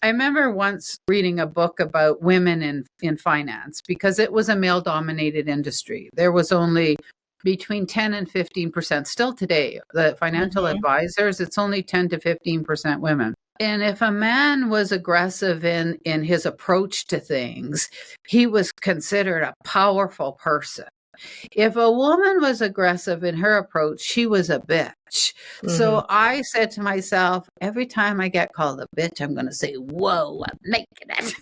I remember once reading a book about women in finance because it was a male-dominated industry. There was only between 10 and 15%. Still today, the financial advisors, it's only 10 to 15% women. And if a man was aggressive in his approach to things, he was considered a powerful person. If a woman was aggressive in her approach, she was a bitch. So I said to myself, every time I get called a bitch, I'm going to say, whoa, I'm making it.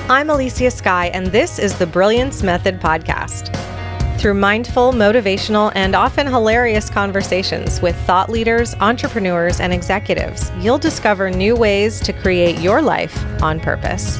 I'm Elysia Skye, and this is the Brilliance Method podcast. Through mindful, motivational, and often hilarious conversations with thought leaders, entrepreneurs, and executives, you'll discover new ways to create your life on purpose.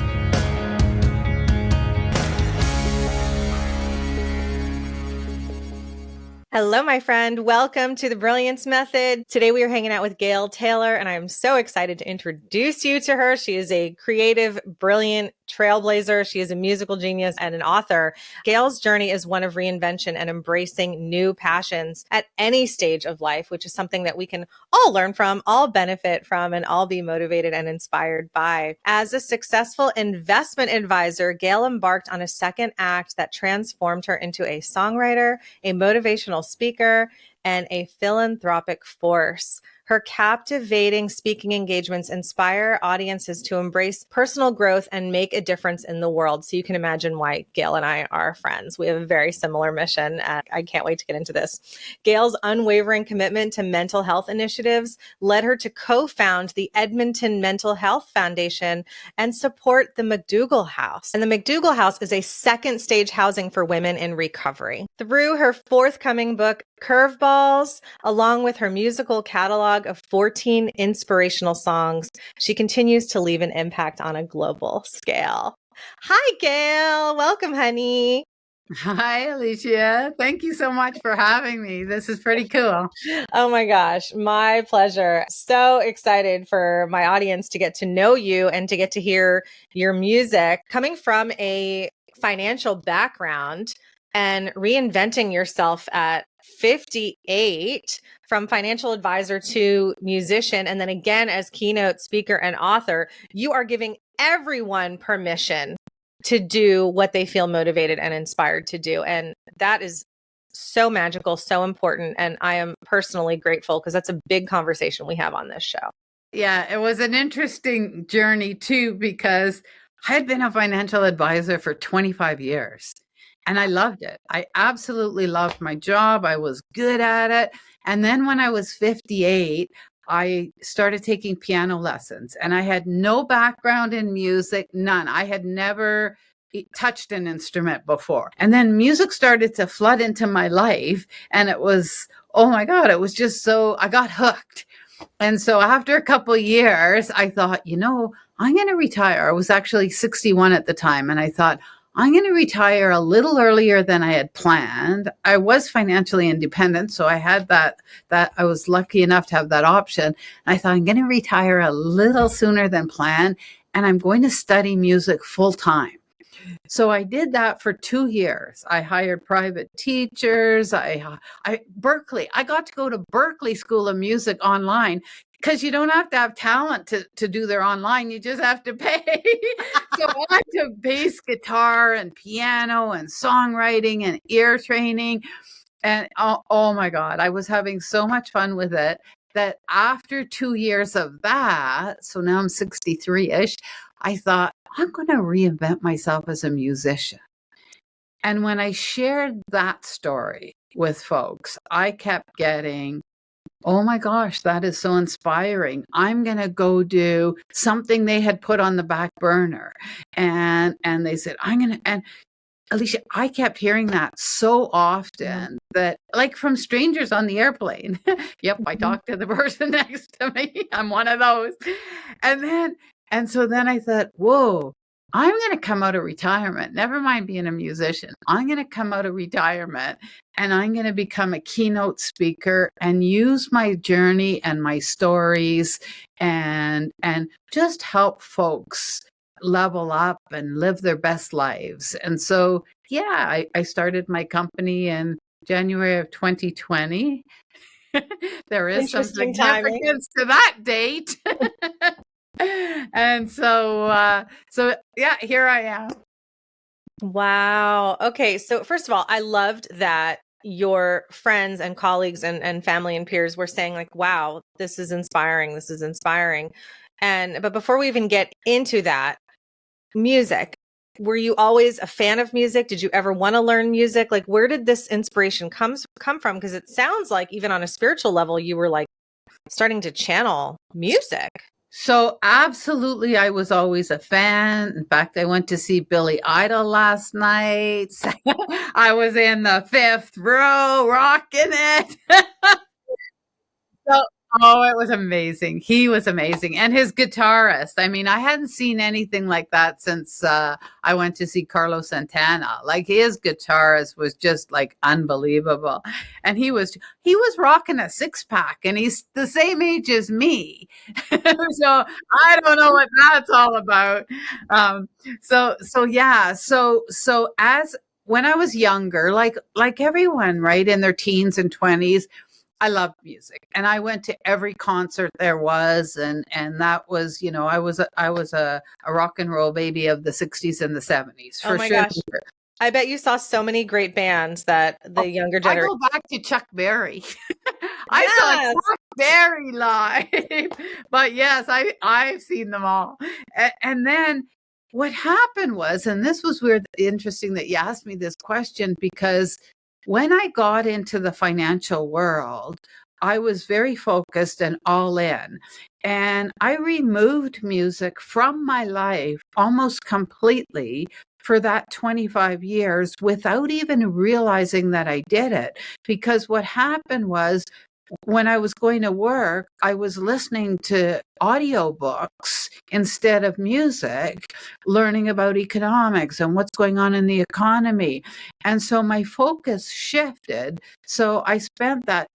Hello, my friend. Welcome to the Brilliance Method. Today we are hanging out with Gail Taylor, and I'm so excited to introduce you to her. She is a creative, brilliant trailblazer. She is a musical genius and an author. Gail's journey is one of reinvention and embracing new passions at any stage of life, which is something that we can all learn from, all benefit from, and all be motivated and inspired by. As a successful investment advisor, Gail embarked on a second act that transformed her into a songwriter, a motivational speaker, and a philanthropic force. Her captivating speaking engagements inspire audiences to embrace personal growth and make a difference in the world. So you can imagine why Gail and I are friends. We have a very similar mission. I can't wait to get into this. Gail's unwavering commitment to mental health initiatives led her to co-found the Edmonton Mental Health Foundation and support the McDougall House. And the McDougall House is a second stage housing for women in recovery. Through her forthcoming book, Curveballs, along with her musical catalog of 14 inspirational songs, she continues to leave an impact on a global scale. Hi, Gail. Welcome, honey. Hi, Elysia. Thank you so much for having me. This is pretty cool. Oh my gosh, my pleasure. So excited for my audience to get to know you and to get to hear your music. Coming from a financial background and reinventing yourself at 58 from financial advisor to musician, and then again as keynote speaker and author, you are giving everyone permission to do what they feel motivated and inspired to do. And that is so magical, so important. And I am personally grateful because that's a big conversation we have on this show. Yeah, it was an interesting journey too, because I had been a financial advisor for 25 years. And I loved it. I absolutely loved my job. I was good at it. And then when I was 58, I started taking piano lessons, and I had no background in music, none. I had never touched an instrument before. And then music started to flood into my life, and it was, oh my God, it was just so, I got hooked. And so after a couple of years, I thought, I'm going to retire. I was actually 61 at the time. And I thought, I'm going to retire a little earlier than I had planned. I was financially independent, so I had that I was lucky enough to have that option. And I thought, I'm going to retire a little sooner than planned, and I'm going to study music full time. So I did that for 2 years. I hired private teachers. Berkeley. I got to go to Berkeley School of Music online, because you don't have to have talent to do their online. You just have to pay. So I took bass guitar and piano and songwriting and ear training. And oh my God, I was having so much fun with it that after 2 years of that, so now I'm 63-ish, I thought, I'm going to reinvent myself as a musician. And when I shared that story with folks, I kept getting, oh my gosh, that is so inspiring. I'm going to go do something they had put on the back burner. And they said, and Elysia, I kept hearing that so often that, like, from strangers on the airplane. Yep, I talked to the person next to me. I'm one of those. And so then I thought, whoa, I'm going to come out of retirement. Never mind being a musician. I'm going to come out of retirement, and I'm going to become a keynote speaker and use my journey and my stories and just help folks level up and live their best lives. And so, yeah, I started my company in January of 2020. There is some Interesting timing. significance to that date. And so yeah, here I am. Wow. Okay. So first of all, I loved that your friends and colleagues and family and peers were saying like, wow, this is inspiring. This is inspiring. But before we even get into that, music, were you always a fan of music? Did you ever want to learn music? Like, where did this inspiration come from? Because it sounds like even on a spiritual level, you were like starting to channel music. So absolutely, I was always a fan. In fact, I went to see Billy Idol last night. I was in the fifth row rocking it. So, oh, it was amazing. He was amazing. And his guitarist. I mean, I hadn't seen anything like that since I went to see Carlos Santana. Like his guitarist was just like unbelievable. And he was rocking a six pack and he's the same age as me. So I don't know what that's all about. Um, so yeah. So as when I was younger, like everyone, right, in their teens and 20s, I loved music, and I went to every concert there was, and that was, I was a rock and roll baby of the 60s and the 70s Oh for my sure. gosh. I bet you saw so many great bands that Oh, the younger I generation. go back to Chuck Berry. I saw Yes. Chuck Berry live, but yes, I've seen them all. And then what happened was, and this was weird, interesting that you asked me this question, because when I got into the financial world, I was very focused and all in. And I removed music from my life almost completely for that 25 years without even realizing that I did it. Because what happened was, when I was going to work, I was listening to audiobooks instead of music, learning about economics and what's going on in the economy. And so my focus shifted. So I spent that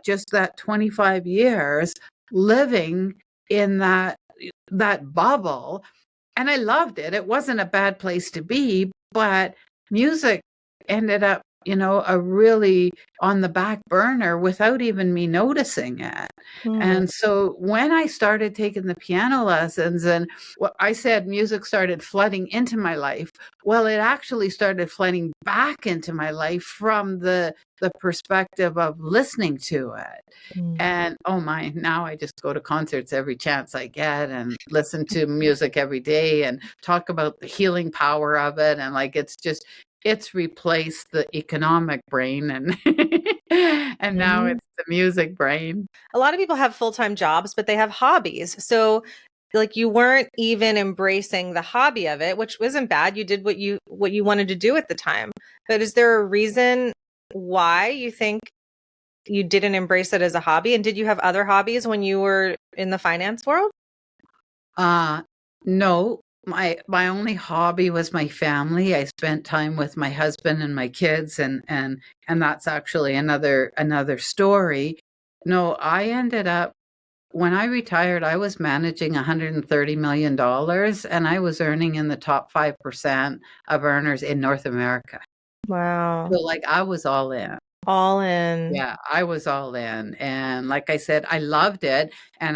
25 years living in that bubble, and I loved it. It wasn't a bad place to be, but music ended up, a really on the back burner without even me noticing it. Hmm. And so when I started taking the piano lessons, and what I said, music started flooding into my life. Well, it actually started flooding back into my life from the perspective of listening to it. Hmm. And oh my, now I just go to concerts every chance I get and listen to music every day and talk about the healing power of it. And like, it's replaced the economic brain, and and now Mhm. it's the music brain. A lot of people have full-time jobs, but they have hobbies. So like you weren't even embracing the hobby of it, which wasn't bad. You did what you wanted to do at the time. But is there a reason why you think you didn't embrace it as a hobby? And did you have other hobbies when you were in the finance world? Uh, no, my only hobby was my family. I spent time with my husband and my kids, and that's actually another story. No, I ended up when I retired, I was managing $130 million, and I was earning in the top 5% of earners in North America. Wow. So like I was all in. All in. Yeah, I was all in, and like I said, I loved it, and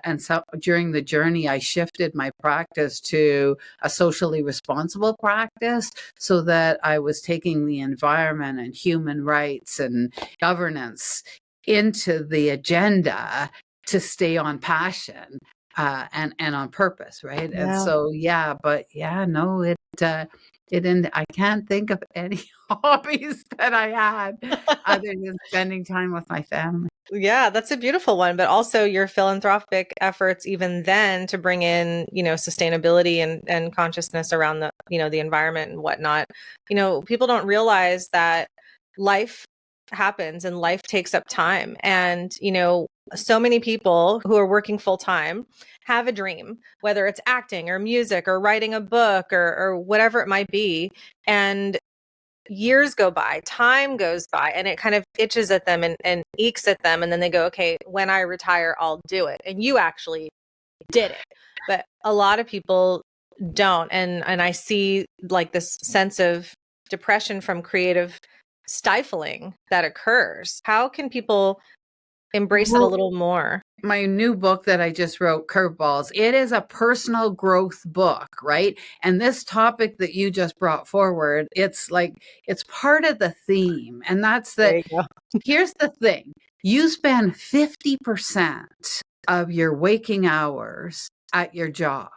and so during the journey, I shifted my practice to a socially responsible practice, so that I was taking the environment and human rights and governance into the agenda to stay on passion, and on purpose, right? And Yeah. so, yeah, but yeah, no, it didn't. I can't think of any hobbies that I had other than spending time with my family. Yeah, that's a beautiful one, but also your philanthropic efforts even then to bring in, sustainability and consciousness around the environment and whatnot. People don't realize that life happens and life takes up time. And, so many people who are working full time have a dream, whether it's acting or music or writing a book or whatever it might be. And years go by, time goes by, and it kind of itches at them and eeks at them. And then they go, okay, when I retire, I'll do it. And you actually did it. But a lot of people don't. And I see like this sense of depression from creative stifling that occurs. How can people embrace it a little more. My new book that I just wrote, Curveballs, it is a personal growth book, right? And this topic that you just brought forward, it's part of the theme. And that's There that. you go. Here's the thing. You spend 50% of your waking hours at your job.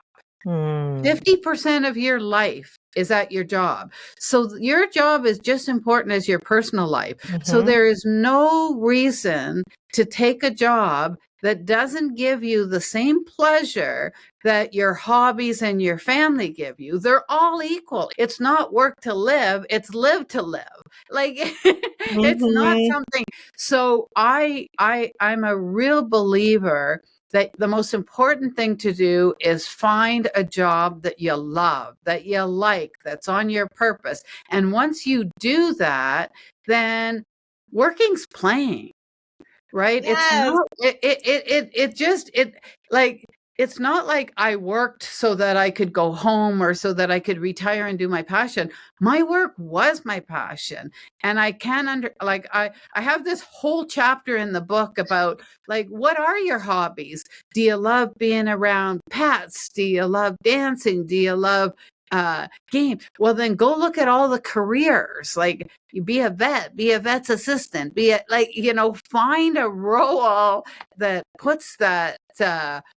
50% of your life is at your job. So your job is just important as your personal life. So there is no reason to take a job that doesn't give you the same pleasure that your hobbies and your family give you. They're all equal. It's not work to live, it's live to live. Like it's not something. So I'm a real believer that the most important thing to do is find a job that you love, that you like, that's on your purpose. And once you do that, then working's playing, right? Yes. It's not like I worked so that I could go home or so that I could retire and do my passion. My work was my passion. And I I have this whole chapter in the book about like, what are your hobbies? Do you love being around pets? Do you love dancing? Do you love games? Well, then go look at all the careers. Like, be a vet, be a vet's assistant, find a role that puts that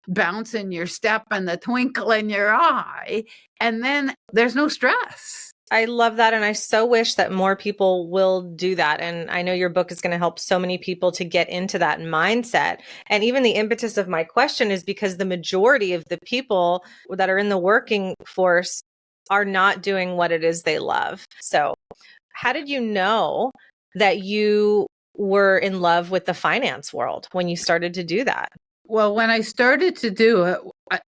bounce in your step and the twinkle in your eye, and then there's no stress. I love that. And I so wish that more people will do that. And I know your book is going to help so many people to get into that mindset. And even the impetus of my question is because the majority of the people that are in the working force are not doing what it is they love. So how did you know that you were in love with the finance world when you started to do that? Well, when I started to do it,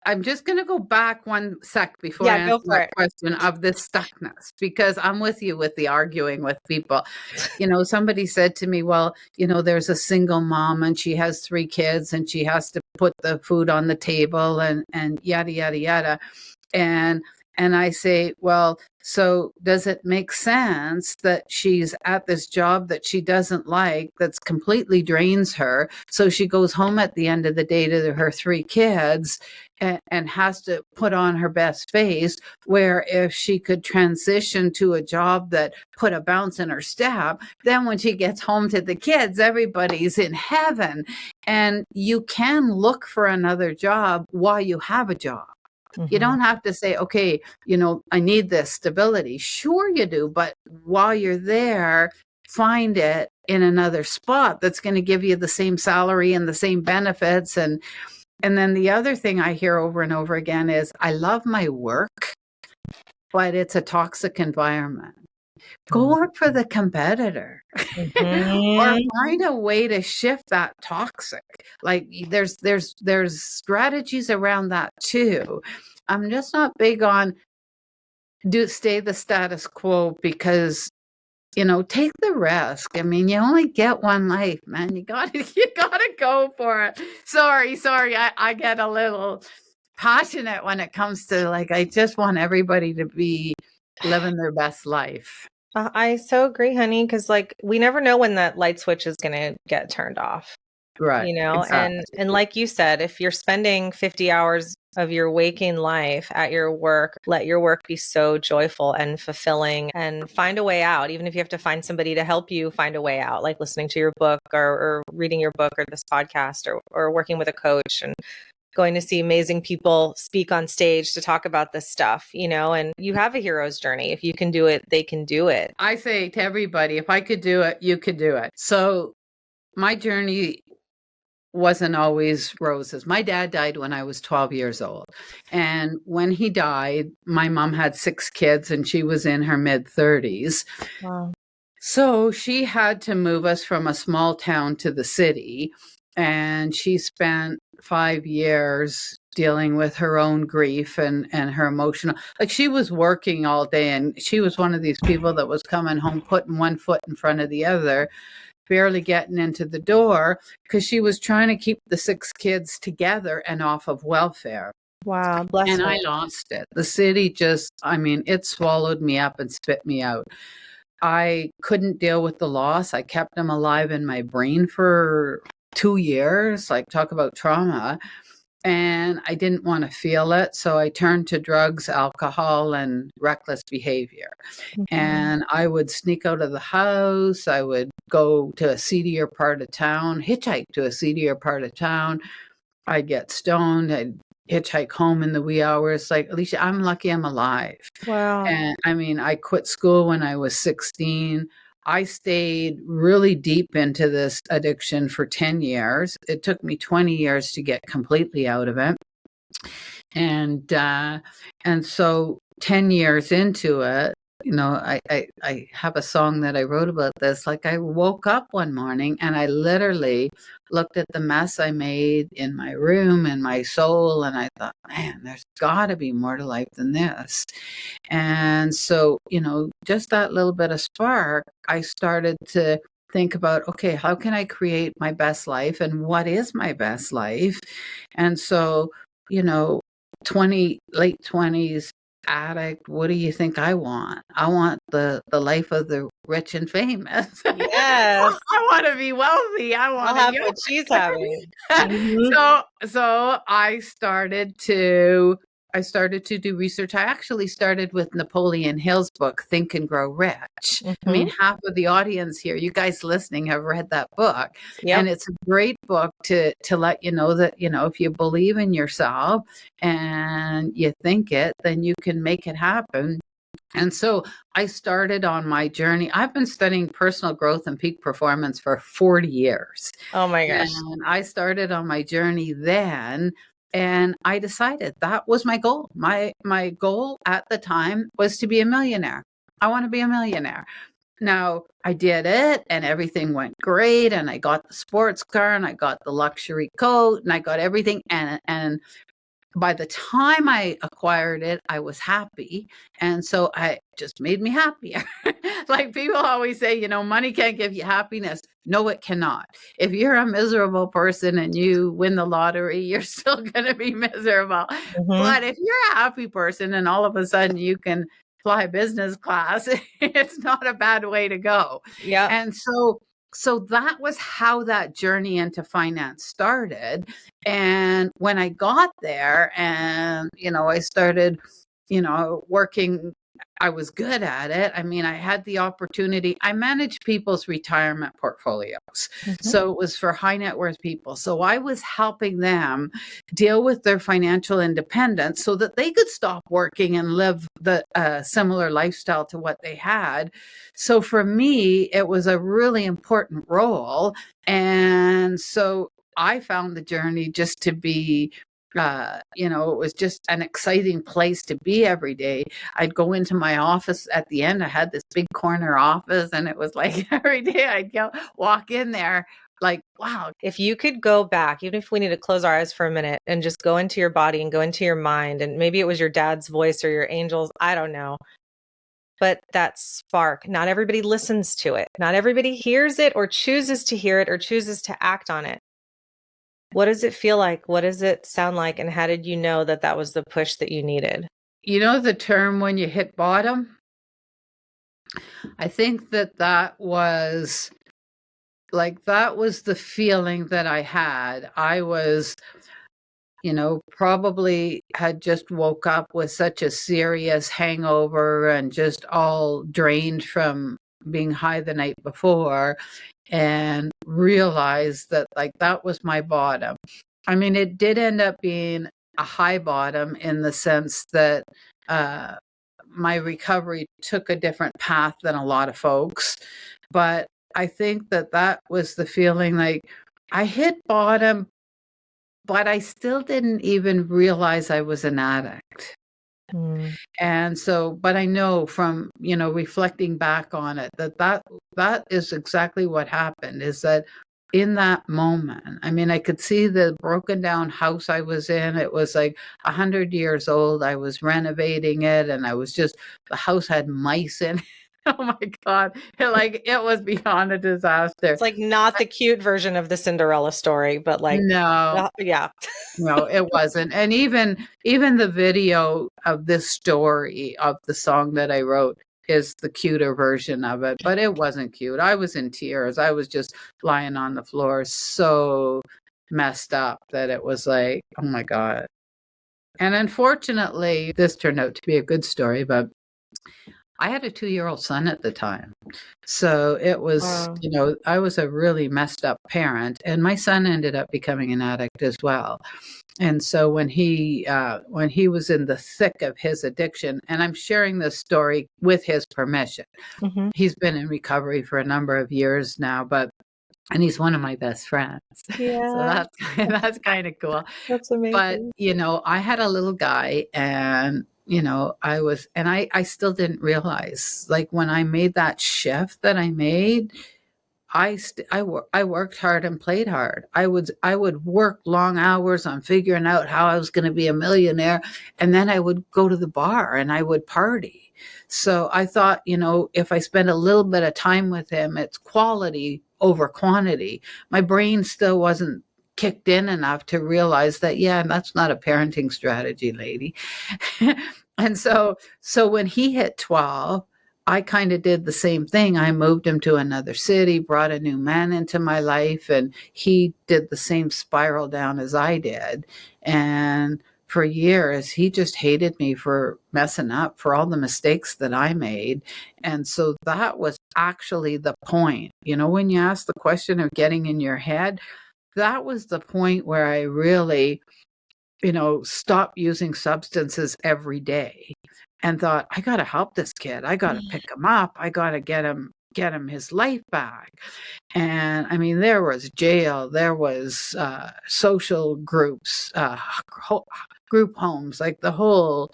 I'm just going to go back one sec before I answer that question of this stuckness, because I'm with you with the arguing with people. Somebody said to me, well, there's a single mom and she has 3 kids and she has to put the food on the table and yada, yada, yada. And I say, well, so does it make sense that she's at this job that she doesn't like, that's completely drains her? So she goes home at the end of the day to her 3 kids and has to put on her best face, where if she could transition to a job that put a bounce in her step, then when she gets home to the kids, everybody's in heaven. And you can look for another job while you have a job. You don't have to say, okay, I need this stability. Sure you do. But while you're there, find it in another spot that's going to give you the same salary and the same benefits. And then the other thing I hear over and over again is, I love my work, but it's a toxic environment. Go work for the competitor or find a way to shift that toxic. Like there's strategies around that too. I'm just not big on stay the status quo, because take the risk. I mean, you only get one life, man. You gotta go for it. Sorry. I get a little passionate when it comes to, like, I just want everybody to be living their best life. I so agree, honey, because we never know when that light switch is going to get turned off. Right. Exactly. And like you said, if you're spending 50 hours of your waking life at your work, let your work be so joyful and fulfilling, and find a way out. Even if you have to find somebody to help you find a way out, like listening to your book or reading your book or this podcast or working with a coach and going to see amazing people speak on stage to talk about this stuff, and you have a hero's journey. If you can do it, they can do it. I say to everybody, if I could do it, you could do it. So my journey wasn't always roses. My dad died when I was 12 years old. And when he died, my mom had 6 kids and she was in her mid-30s. Wow. So she had to move us from a small town to the city. And she spent 5 years dealing with her own grief and her emotional, like, she was working all day, and she was one of these people that was coming home, putting one foot in front of the other, barely getting into the door, because she was trying to keep the 6 kids together and off of welfare. Wow. Bless and her. I lost it. The city just, it swallowed me up and spit me out. I couldn't deal with the loss. I kept them alive in my brain for 2 years, like talk about trauma. And I didn't want to feel it. So I turned to drugs, alcohol, and reckless behavior. And I would sneak out of the house. I would go to a seedier part of town, hitchhike to a seedier part of town. I'd get stoned. I'd hitchhike home in the wee hours. Like, Elysia, I'm lucky I'm alive. Wow. And I mean, I quit school when I was 16. I stayed really deep into this addiction for 10 years. It took me 20 years to get completely out of it. And so 10 years into it, you know, I have a song that I wrote about this. Like, I woke up one morning and I literally looked at the mess I made in my room and my soul, and I thought, man, there's got to be more to life than this. And so, you know, just that little bit of spark, I started to think about, okay, how can I create my best life, and what is my best life? And so, you know, late 20s addict, what do you think I want? I want the life of the rich and famous. Yes. I want to be wealthy. I want I'll to have what she's having. So I started to do research. I actually started with Napoleon Hill's book, Think and Grow Rich. I mean, half of the audience here, you guys listening, have read that book. Yep. And it's a great book to let you know that, you know, if you believe in yourself and you think it, then you can make it happen. And so I started on my journey. I've been studying personal growth and peak performance for 40 years. Oh my gosh. And I started on my journey then. And I decided that was my goal. My goal at the time was to be a millionaire. I want to be a millionaire. Now, I did it and everything went great. And I got the sports car and I got the luxury coat and I got everything. And by the time I acquired it, I was happy. And so it just made me happier. Like people always say, you know, money can't give you happiness. No, it cannot. If you're a miserable person and you win the lottery, you're still going to be miserable. But if you're a happy person and all of a sudden you can fly business class, it's not a bad way to go. Yeah. And so that was how that journey into finance started. And when I got there and, you know, I started, you know, working, I was good at it. I mean, I had the opportunity. I managed people's retirement portfolios. So it was for high net worth people. So I was helping them deal with their financial independence so that they could stop working and live the similar lifestyle to what they had. So for me, it was a really important role. And so I found the journey just to be, you know, it was just an exciting place to be every day. I'd go into my office at the end. I had this big corner office, and it was like every day I'd walk in there like, wow. If you could go back, even if we need to close our eyes for a minute and just go into your body and go into your mind, and maybe it was your dad's voice or your angels, I don't know. But that spark, not everybody listens to it. Not everybody hears it or chooses to hear it or chooses to act on it. What does it feel like? What does it sound like? And how did you know that that was the push that you needed? You know the term when you hit bottom? I think that was the feeling that I had. I was, you know, probably had just woke up with such a serious hangover and just all drained from being high the night before, and realized that like that was my bottom. I mean, it did end up being a high bottom in the sense that my recovery took a different path than a lot of folks. But I think that was the feeling, like I hit bottom, but I still didn't even realize I was an addict. And so, but I know from, you know, reflecting back on it, that is exactly what happened, is that in that moment, I mean, I could see the broken down house I was in. It was like 100 years old. I was renovating it, and the house had mice in it. Oh my God. It was beyond a disaster. It's like not the cute version of the Cinderella story, but like, no, yeah. No, it wasn't. And even the video of this story of the song that I wrote, is the cuter version of it, but it wasn't cute. I was in tears. I was just lying on the floor, so messed up that it was like, oh my God. And unfortunately, this turned out to be a good story, but I had a 2-year-old son at the time. So it was, Wow. I was a really messed up parent, and my son ended up becoming an addict as well. And so when he was in the thick of his addiction, and I'm sharing this story with his permission. Mm-hmm. He's been in recovery for a number of years now, and he's one of my best friends. So Yeah, that's kind of cool. that's But, amazing. I had a little guy, and, I still didn't realize, like, when I made that shift that I made, I worked hard and played hard. I would work long hours on figuring out how I was going to be a millionaire, and then I would go to the bar and I would party. So I thought, if I spend a little bit of time with him, it's quality over quantity. My brain still wasn't kicked in enough to realize that, yeah, that's not a parenting strategy, lady. And so when he hit 12, I kind of did the same thing. I moved him to another city, brought a new man into my life, and he did the same spiral down as I did. And for years, he just hated me for messing up, for all the mistakes that I made. And so that was actually the point. When you ask the question of getting in your head, that was the point where I really, stopped using substances every day and thought, I got to help this kid. I got to pick him up. I got to get him his life back. And I mean, there was jail, there was social groups, group homes, like the whole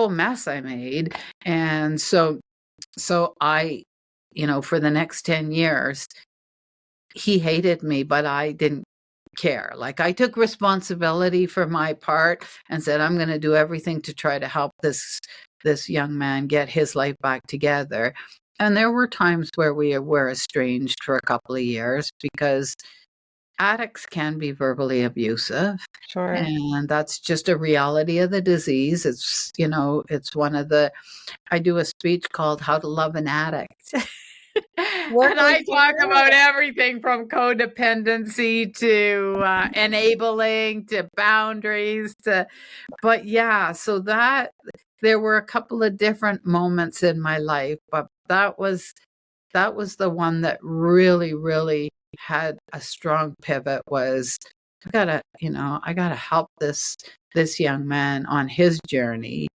mess I made. And so I, for the next 10 years, he hated me, but I didn't care. Like, I took responsibility for my part and said, I'm going to do everything to try to help this young man get his life back together. And there were times where we were estranged for a couple of years because addicts can be verbally abusive. Sure. And that's just a reality of the disease. It's, it's one of the, I do a speech called How to Love an Addict. And I talk about everything from codependency to enabling to boundaries but yeah, so that there were a couple of different moments in my life, but that was the one that really, really had a strong pivot. Was I gotta help this young man on his journey.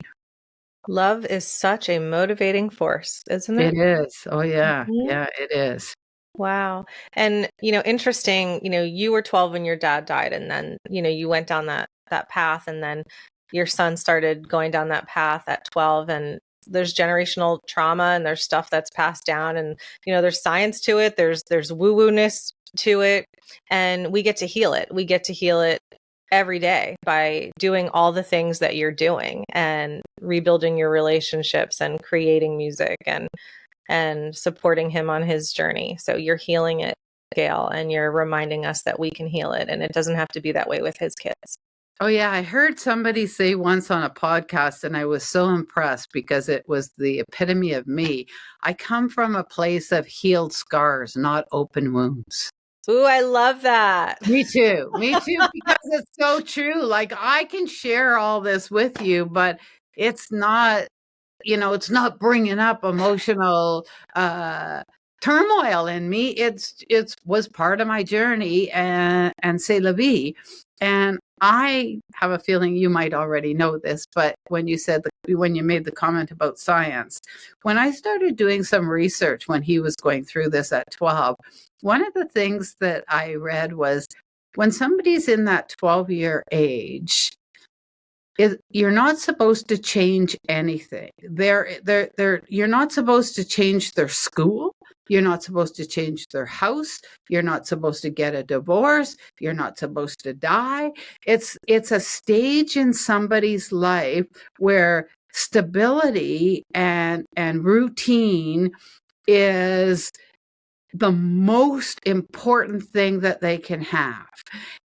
Love is such a motivating force, isn't it? It is. Oh yeah. Mhm. Yeah, it is. Wow. And, interesting, you were 12 when your dad died, and then, you went down that path, and then your son started going down that path at 12, and there's generational trauma, and there's stuff that's passed down, and, there's science to it. There's woo-woo-ness to it, and we get to heal it. We get to heal it every day by doing all the things that you're doing and rebuilding your relationships and creating music and supporting him on his journey. So you're healing it, Gail, and you're reminding us that we can heal it, and it doesn't have to be that way with his kids. Oh yeah, I heard somebody say once on a podcast, and I was so impressed because it was the epitome of me. I come from a place of healed scars, not open wounds. Ooh, I love that. Me too, because it's so true. Like, I can share all this with you, but it's not, it's not bringing up emotional turmoil in me. It's was part of my journey, and c'est la vie. And I have a feeling you might already know this, but when you made the comment about science, when I started doing some research when he was going through this at 12, one of the things that I read was when somebody's in that 12-year age, you're not supposed to change anything. You're not supposed to change their school. You're not supposed to change their house. You're not supposed to get a divorce. You're not supposed to die. It's a stage in somebody's life where stability and routine is the most important thing that they can have.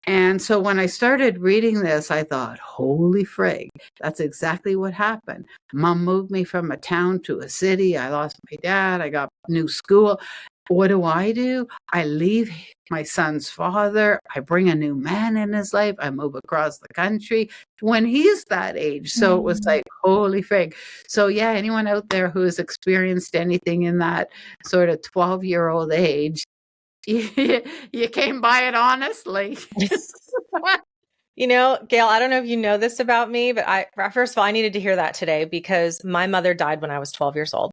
And so when I started reading this, I thought, holy frig, that's exactly what happened. Mom moved me from a town to a city. I lost my dad. I got new school. What do? I leave my son's father. I bring a new man in his life. I move across the country when he's that age. So it was like, holy frig. So yeah, anyone out there who has experienced anything in that sort of 12-year-old age, you came by it honestly. You know, Gail, I don't know if you know this about me, but first of all, I needed to hear that today because my mother died when I was 12 years old.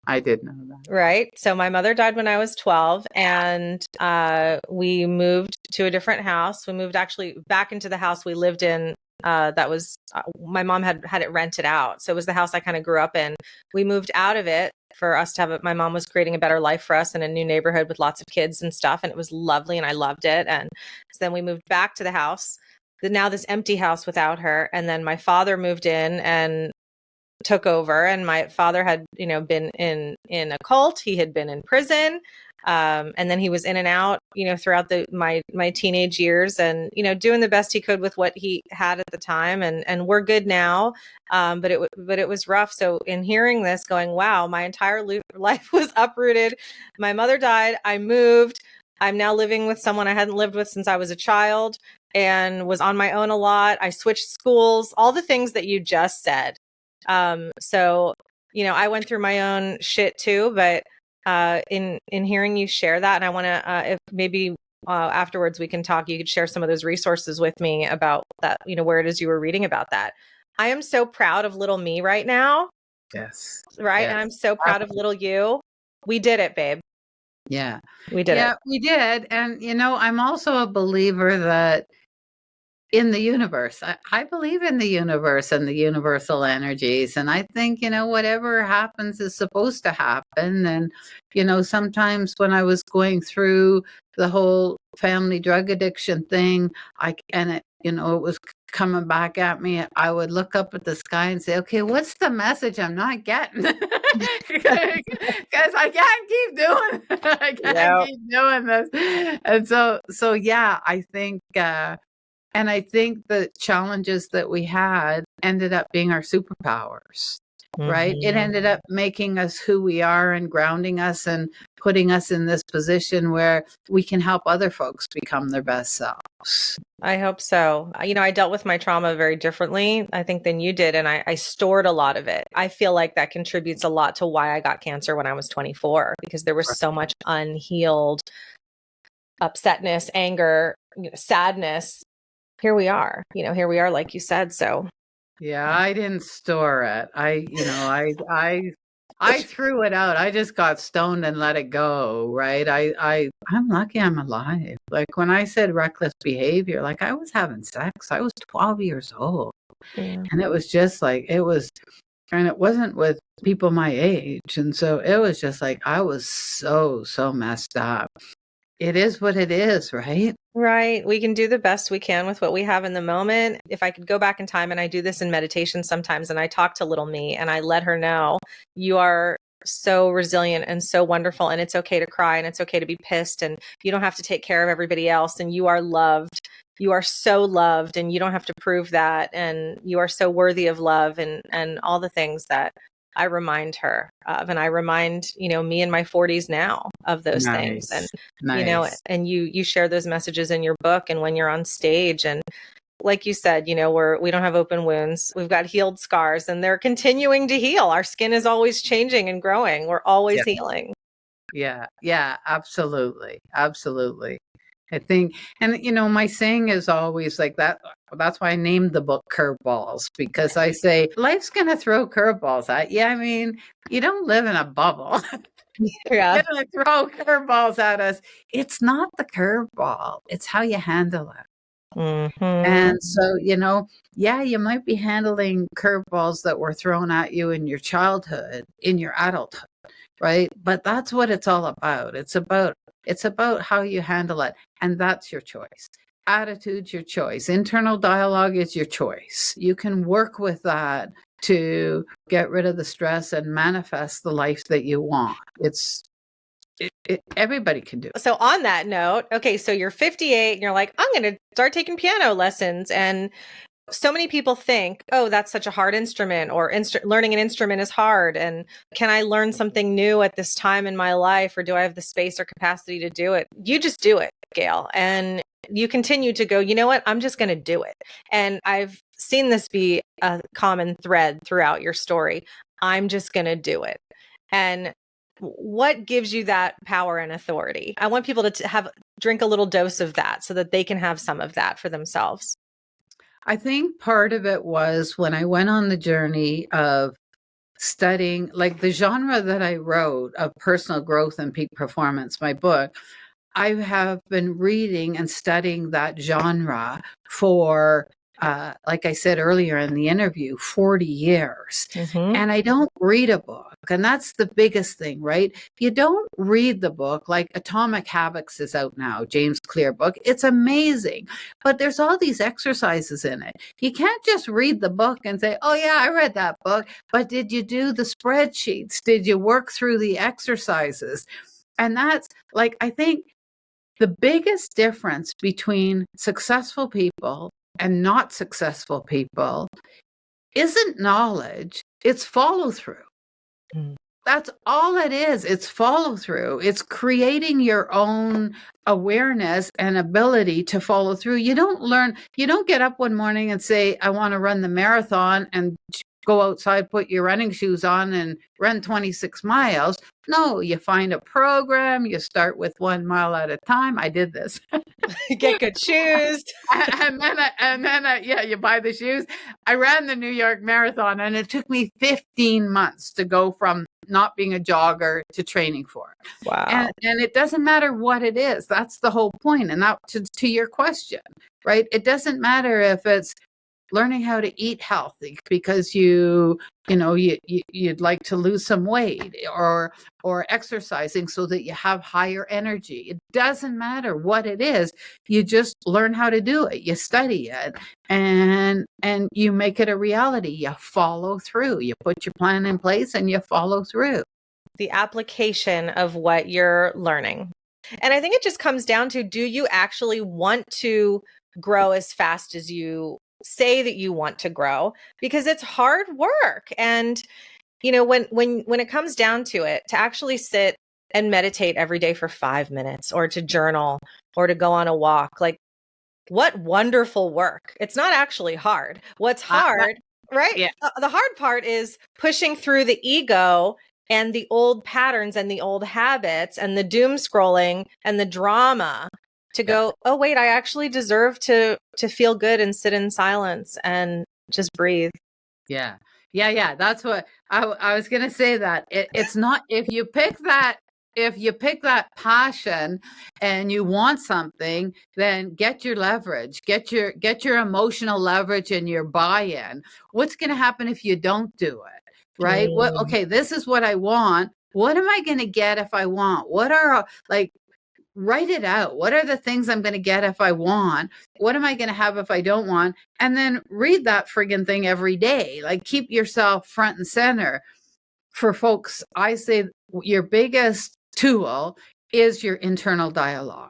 I did know that. Right. So my mother died when I was 12 and we moved to a different house. We moved actually back into the house we lived in. That was my mom had it rented out. So it was the house I kind of grew up in. We moved out of it for us to have it. My mom was creating a better life for us in a new neighborhood with lots of kids and stuff. And it was lovely and I loved it. And so then we moved back to the house, now this empty house without her. And then my father moved in and took over, and my father had, been in a cult. He had been in prison. And then he was in and out, throughout my teenage years and, doing the best he could with what he had at the time. And we're good now. But it was rough. So in hearing this going, wow, my entire life was uprooted. My mother died. I moved. I'm now living with someone I hadn't lived with since I was a child and was on my own a lot. I switched schools, all the things that you just said. So, I went through my own shit too, but, in hearing you share that, and I want to, if maybe, afterwards we can talk, you could share some of those resources with me about that, where it is you were reading about that. I am so proud of little me right now. Yes. Right. Yes. And I'm so proud of little you. We did it, babe. Yeah. We did it. Yeah, we did. And, I'm also a believer that in the universe, I believe in the universe and the universal energies. And I think, whatever happens is supposed to happen. And, sometimes when I was going through the whole family drug addiction thing, it was coming back at me, I would look up at the sky and say, okay, what's the message I'm not getting? Because I can't keep doing I can't keep doing this. And so yeah, I think and I think the challenges that we had ended up being our superpowers, right? It ended up making us who we are and grounding us and putting us in this position where we can help other folks become their best selves. I hope so. I dealt with my trauma very differently, I think, than you did. And I stored a lot of it. I feel like that contributes a lot to why I got cancer when I was 24, because there was so much unhealed upsetness, anger, sadness. Here we are, like you said. So yeah, I didn't store it. I threw it out. I just got stoned and let it go. Right. I'm lucky I'm alive. Like when I said reckless behavior, like I was having sex. I was 12 years old. Yeah. And it was just like, and it wasn't with people my age. And so it was just like, I was so messed up. It is what it is, right? Right. We can do the best we can with what we have in the moment. If I could go back in time, and I do this in meditation sometimes, and I talk to little me and I let her know, you are so resilient and so wonderful, and it's okay to cry and it's okay to be pissed, and you don't have to take care of everybody else, and you are loved. You are so loved, and you don't have to prove that, and you are so worthy of love, and all the things that I remind her of. And I remind, me in my 40s now of those things. And, and you share those messages in your book and when you're on stage. And like you said, we don't have open wounds. We've got healed scars, and they're continuing to heal. Our skin is always changing and growing. We're always healing. Yeah. Yeah, absolutely. Absolutely. I think, and my saying is always like that. That's why I named the book Curveballs, because I say life's going to throw curveballs at you. I mean, you don't live in a bubble. Yeah. It's going to throw curveballs at us. It's not the curveball. It's how you handle it. Mm-hmm. And so, you might be handling curveballs that were thrown at you in your childhood, in your adulthood, right? But that's what it's all about. It's about how you handle it. And that's your choice. Attitude's your choice. Internal dialogue is your choice. You can work with that to get rid of the stress and manifest the life that you want. It's everybody can do it. So on that note, okay, so you're 58 and you're like, I'm going to start taking piano lessons. And so many people think, oh, that's such a hard instrument, or learning an instrument is hard. And can I learn something new at this time in my life? Or do I have the space or capacity to do it? You just do it, Gail. And you continue to go, you know what? I'm just going to do it. And I've seen this be a common thread throughout your story. I'm just going to do it. And what gives you that power and authority? I want people to drink a little dose of that so that they can have some of that for themselves. I think part of it was when I went on the journey of studying, like the genre that I wrote of personal growth and peak performance, my book, I have been reading and studying that genre for, like I said earlier in the interview, 40 years. Mm-hmm. And I don't read a book. And that's the biggest thing, right? You don't read the book. Like Atomic Habits is out now, James Clear book. It's amazing. But there's all these exercises in it. You can't just read the book and say, oh, yeah, I read that book. But did you do the spreadsheets? Did you work through the exercises? And that's like, I think the biggest difference between successful people and not successful people isn't knowledge, it's follow through. Mm. That's all it is. It's follow through. It's creating your own awareness and ability to follow through. You don't get up one morning and say, I want to run the marathon and go outside, put your running shoes on and run 26 miles. No, you find a program. You start with 1 mile at a time. I did this. Get good shoes. and then you buy the shoes. I ran the New York Marathon and it took me 15 months to go from not being a jogger to training for it. Wow. And it doesn't matter what it is. That's the whole point. And that to your question, right? It doesn't matter if it's learning how to eat healthy because you'd like to lose some weight, or exercising so that you have higher energy. It doesn't matter what it is. You just learn how to do it. You study it and you make it a reality. You follow through. You put your plan in place and you follow through. The application of what you're learning. And I think it just comes down to, do you actually want to grow as fast as you say that you want to grow? Because it's hard work. And, when it comes down to it, to actually sit and meditate every day for 5 minutes, or to journal, or to go on a walk, like, what wonderful work. It's not actually hard. What's hard, right? Yeah. The hard part is pushing through the ego and the old patterns and the old habits and the doom scrolling and the drama to go, oh, wait, I actually deserve to feel good and sit in silence and just breathe. Yeah. That's what I was going to say. That it's not, if you pick that passion and you want something, then get your leverage, get your emotional leverage and your buy-in. What's going to happen if you don't do it? Right? Okay, this is what I want. What am I going to get if I want? What are write it out. What are the things I'm going to get if I want? What am I going to have if I don't want? And then read that friggin' thing every day. Like, keep yourself front and center. For folks, I say your biggest tool is your internal dialogue.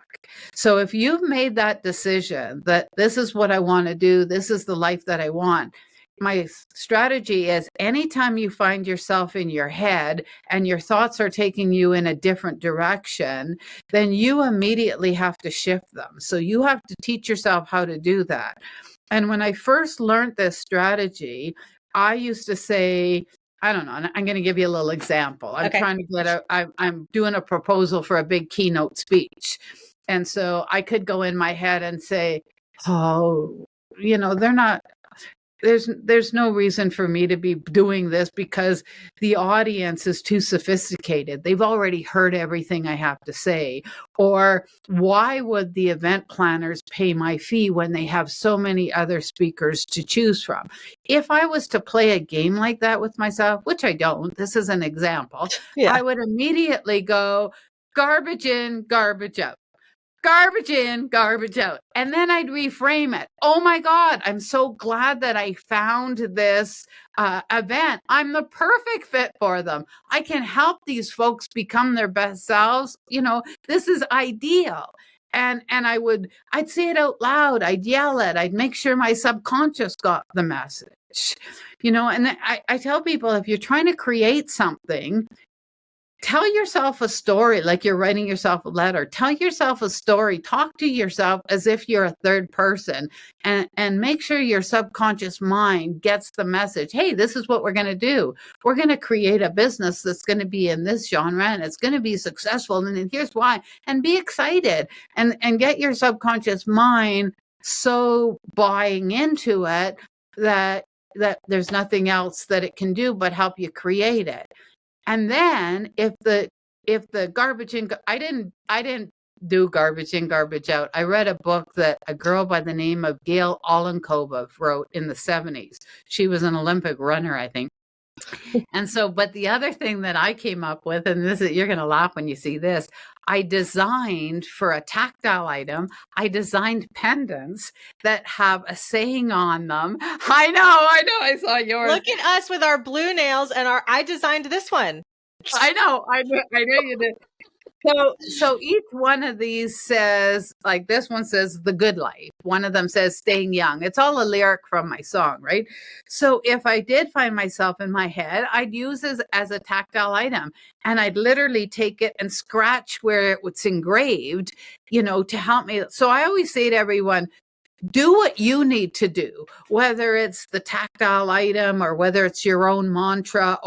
So if you've made that decision that this is what I want to do, this is the life that I want, my strategy is, anytime you find yourself in your head and your thoughts are taking you in a different direction, then you immediately have to shift them. So you have to teach yourself how to do that. And when I first learned this strategy, I used to say, I don't know, and I'm going to give you a little example. I'm trying to get I'm doing a proposal for a big keynote speech. And so I could go in my head and say, oh, they're not, there's no reason for me to be doing this because the audience is too sophisticated. They've already heard everything I have to say. Or why would the event planners pay my fee when they have so many other speakers to choose from? If I was to play a game like that with myself, which I don't, this is an example, I would immediately go, garbage in, garbage out. garbage in, garbage out. And then I'd reframe it. Oh my God, I'm so glad that I found this event. I'm the perfect fit for them. I can help these folks become their best selves. This is ideal. And I'd say it out loud. I'd yell it. I'd make sure my subconscious got the message. And I tell people, if you're trying to create something, tell yourself a story like you're writing yourself a letter. Tell yourself a story. Talk to yourself as if you're a third person, and make sure your subconscious mind gets the message. Hey, this is what we're going to do. We're going to create a business that's going to be in this genre, and it's going to be successful. And then here's why. And be excited, and get your subconscious mind so buying into it that there's nothing else that it can do but help you create it. And then if the garbage in, I didn't do garbage in, garbage out. I read a book that a girl by the name of Gail wrote in the 70s. She was an Olympic runner, I think. And so, but the other thing that I came up with, and you're going to laugh when you see this, I designed for a tactile item, I designed pendants that have a saying on them. I know, I saw yours. Look at us with our blue nails and I designed this one. I know you did. So each one of these says, like this one says the good life. One of them says staying young. It's all a lyric from my song, right? So if I did find myself in my head, I'd use this as a tactile item, and I'd literally take it and scratch where it was engraved, to help me. So I always say to everyone, do what you need to do, whether it's the tactile item or whether it's your own mantra,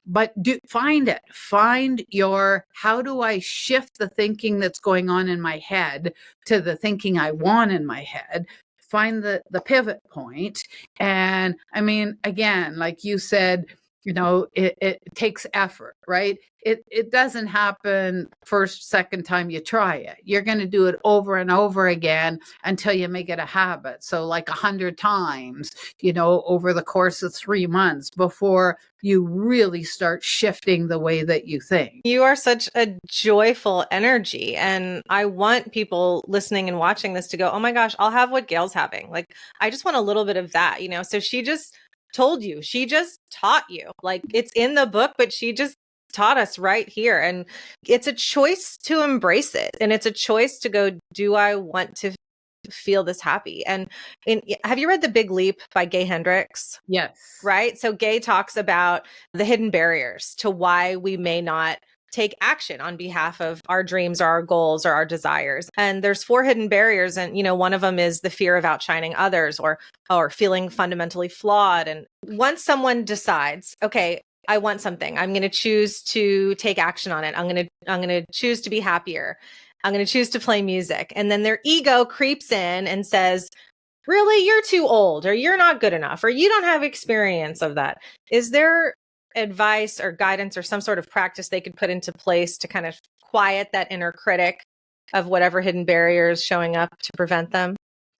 but find your, how do I shift the thinking that's going on in my head to the thinking I want in my head? Find the pivot point. And I mean, again, like you said, it takes effort, right? It doesn't happen first, second time you try it. You're going to do it over and over again until you make it a habit. So like 100 times, over the course of 3 months before you really start shifting the way that you think. You are such a joyful energy. And I want people listening and watching this to go, oh my gosh, I'll have what Gail's having. Like, I just want a little bit of that, So she just told you, she just taught you, like it's in the book, but she just taught us right here. And it's a choice to embrace it. And it's a choice to go, do I want to feel this happy? And have you read The Big Leap by Gay Hendricks? Yes. Right. So Gay talks about the hidden barriers to why we may not take action on behalf of our dreams or our goals or our desires. And there's 4 hidden barriers. And, one of them is the fear of outshining others or feeling fundamentally flawed. And once someone decides, okay, I want something, I'm going to choose to take action on it. I'm going to choose to be happier. I'm going to choose to play music. And then their ego creeps in and says, really, you're too old, or you're not good enough, or you don't have experience of that. Is there advice or guidance or some sort of practice they could put into place to kind of quiet that inner critic of whatever hidden barriers showing up to prevent them?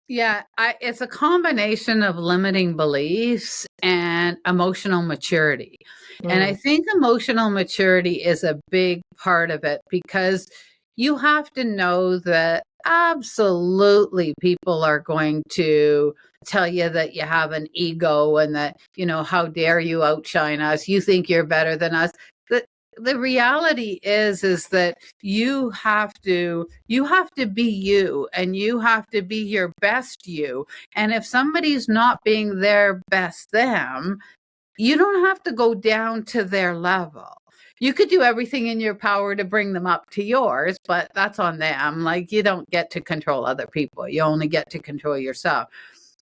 Yeah, it's a combination of limiting beliefs and emotional maturity. And I think emotional maturity is a big part of it, because you have to know that absolutely people are going to tell you that you have an ego and that, how dare you outshine us? You think you're better than us. The reality is that you have to be you, and you have to be your best you. And if somebody's not being their best them, you don't have to go down to their level. You could do everything in your power to bring them up to yours, but that's on them. Like, you don't get to control other people. You only get to control yourself.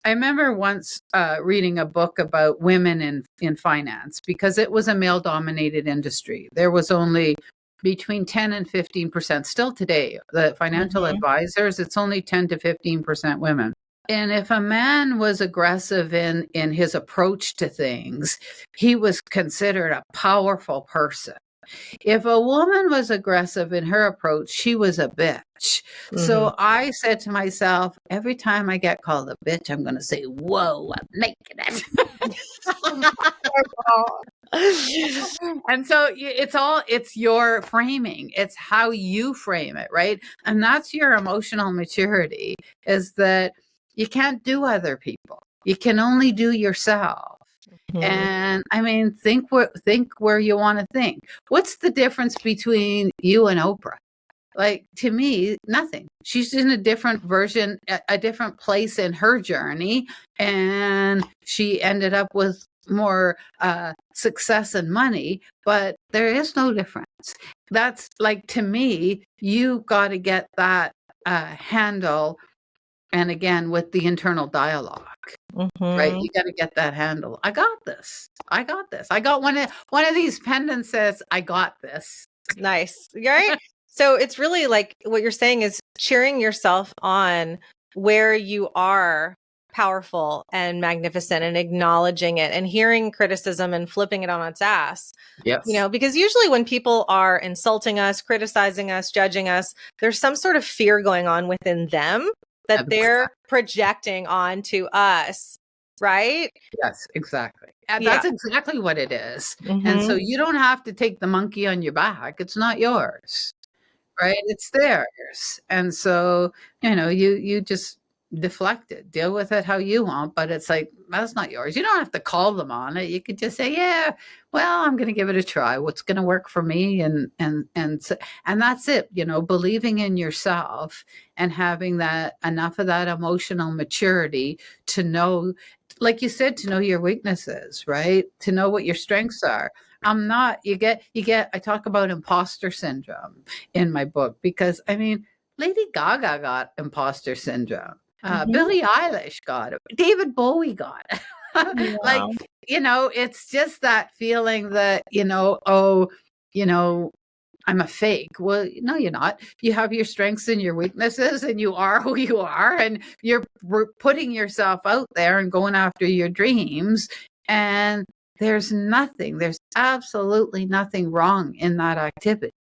I remember once reading a book about women in finance, because it was a male-dominated industry. There was only between 10 and 15%. Still today, the financial advisors, it's only 10 to 15% women. And if a man was aggressive in his approach to things, he was considered a powerful person. If a woman was aggressive in her approach, she was a bitch. Mm-hmm. So I said to myself, every time I get called a bitch, I'm going to say, whoa, I'm making it. And so it's your framing. It's how you frame it, right? And that's your emotional maturity, is that you can't do other people. You can only do yourself. Mm-hmm. And I mean, think where you want to think. What's the difference between you and Oprah? Like, to me, nothing. She's in a different version, a different place in her journey, and she ended up with more success and money, but there is no difference. That's like, to me, you got to get that handle. And again, with the internal dialogue, right? You got to get that handle. I got this. I got this. I got one of these pendants says, I got this. Nice. Right? So it's really like what you're saying is cheering yourself on where you are powerful and magnificent and acknowledging it and hearing criticism and flipping it on its ass. Yes. You know, because usually when people are insulting us, criticizing us, judging us, there's some sort of fear going on within them that they're projecting onto us, right? Yes, exactly. Yeah. That's exactly what it is. Mm-hmm. And so you don't have to take the monkey on your back. It's not yours, right? It's theirs. And so, you just deflect it, deal with it how you want, but it's like, that's not yours. You don't have to call them on it. You could just say, yeah, well, I'm going to give it a try. What's going to work for me? And that's it, believing in yourself and having enough of that emotional maturity to know, like you said, to know your weaknesses, right? To know what your strengths are. I talk about imposter syndrome in my book, because I mean, Lady Gaga got imposter syndrome. Billie Eilish got it. David Bowie got it. Wow. Like, it's just that feeling that, I'm a fake. Well, no, you're not. You have your strengths and your weaknesses, and you are who you are, and you're putting yourself out there and going after your dreams. And there's absolutely nothing wrong in that activity.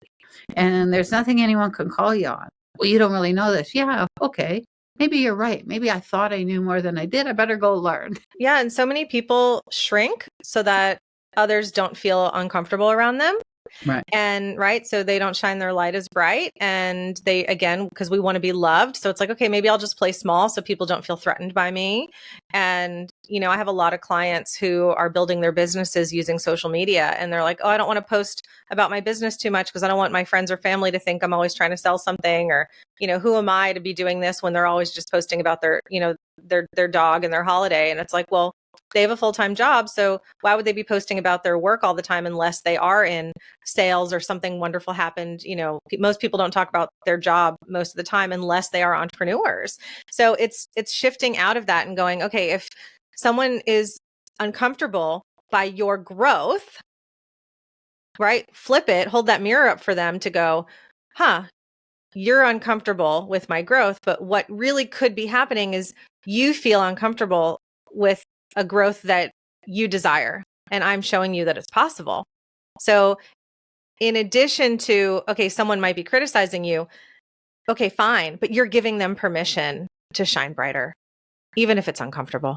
And there's nothing anyone can call you on. Well, you don't really know this. Yeah, okay. Maybe you're right. Maybe I thought I knew more than I did. I better go learn. Yeah. And so many people shrink so that others don't feel uncomfortable around them. Right. And so they don't shine their light as bright. And they, again, because we want to be loved. So it's like, okay, maybe I'll just play small so people don't feel threatened by me. And, I have a lot of clients who are building their businesses using social media. And they're like, oh, I don't want to post about my business too much because I don't want my friends or family to think I'm always trying to sell something, or, who am I to be doing this when they're always just posting about their, their dog and their holiday. And it's like, well, they have a full-time job. So why would they be posting about their work all the time unless they are in sales or something wonderful happened? Most people don't talk about their job most of the time unless they are entrepreneurs. So it's shifting out of that and going, okay, if someone is uncomfortable by your growth, right? Flip it, hold that mirror up for them to go, you're uncomfortable with my growth, but what really could be happening is you feel uncomfortable with a growth that you desire. And I'm showing you that it's possible. So in addition to, okay, someone might be criticizing you. Okay, fine. But you're giving them permission to shine brighter, even if it's uncomfortable.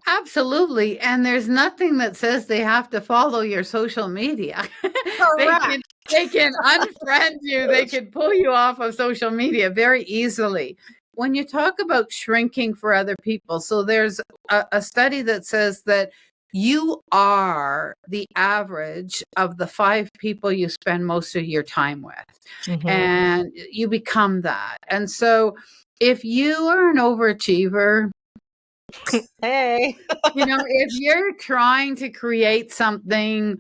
Absolutely. And there's nothing that says they have to follow your social media. They can unfriend you. They can pull you off of social media very easily. When you talk about shrinking for other people, so there's a study that says that you are the average of the 5 people you spend most of your time with, and you become that. And so if you are an overachiever, hey, if you're trying to create something